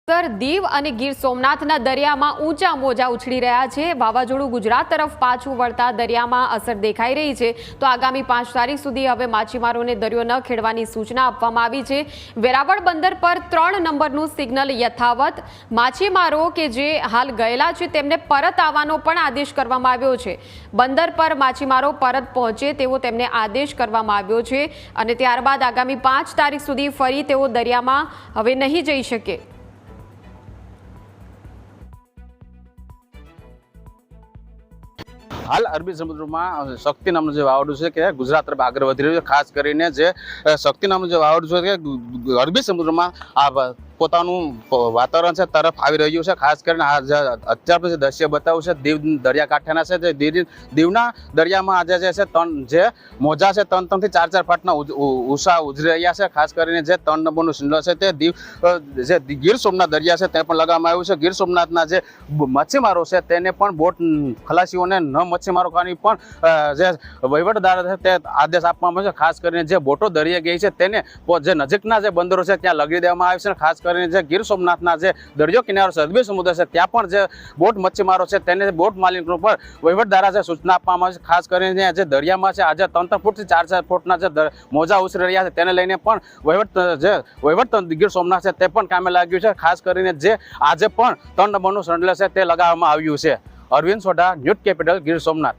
દીવ અને ગીર સોમનાથના દરિયામાં ઊંચા મોજા ઉછળી રહ્યા છે। વાવાઝોડું ગુજરાત તરફ પાછું વળતા દરિયામાં અસર દેખાઈ રહી છે। તો આગામી 5 તારીખ સુધી હવે માછીમારોને દરિયો ન ખેડવાની સૂચના આપવામાં આવી છે। વેરાવળ બંદર પર 3 નંબરનું સિગ્નલ યથાવત। માછીમારો કે જે હાલ ગયેલા છે તેમને પરત આવવાનો પણ આદેશ કરવામાં આવ્યો છે। બંદર પર માછીમારો પરત પહોંચે તેવો તેમને આદેશ કરવામાં આવ્યો છે અને ત્યારબાદ આગામી 5 તારીખ સુધી ફરી તેઓ દરિયામાં હવે નહીં જઈ શકે। हाल अरबी समुद्र में शक्ति नाम जो वावाझोडुं है कि गुजरात तरफ आगे वधी रह्युं छे। खास करीने जे शक्ति नाम जो वावाझोडुं है कि अरबी समुद्र में आ પોતાનું વાતાવરણ છે તરફ આવી રહ્યું છે। ખાસ કરીને આ અત્યાર પછી દ્રશ્ય બતાવ્યું છે દીવ દરિયાકાંઠાના છે। જે દીવના દરિયામાં આજે જે છે જે મોજા છે 3 થી 4 ફૂટના ઊંચા ઉછળી રહ્યા છે। ખાસ કરીને જે 3 નંબરનું સિગ્નલ છે તે દીવ જે ગીર સોમનાથ દરિયા છે તે પણ લગાવવામાં આવ્યું છે। ગીર સોમનાથના જે મચ્છીમારો છે તેને પણ બોટ ખલાસીઓને ન મચ્છીમારો કરવાની પણ જે વહીવટદાર છે તે આદેશ આપવામાં આવ્યો છે। ખાસ કરીને જે બોટો દરિયે ગઈ છે તેને જે નજીકના જે બંદરો છે ત્યાં લગાવી દેવામાં આવે છે। ખાસ કરીને જે ગીર સોમનાથના જે દરિયો કિનારો છે અરબી સમુદ્ર છે ત્યાં પણ જે બોટ મચ્છીમારો છે તેને બોટ માલિકો પર વહીવટદાર છે સૂચના આપવામાં આવે છે। ખાસ કરીને જે દરિયામાં છે આજે 3 ફૂટથી 4 ફૂટના જે મોજા ઉછળી રહ્યા છે તેને લઈને પણ વહીવટ ગીર સોમનાથ છે તે પણ કામે લાગ્યું છે। ખાસ કરીને જે આજે પણ 3 નંબરનું સિગ્નલ છે તે લગાવવામાં આવ્યું છે। Arvind Sodha, news capital, Gir Somnath.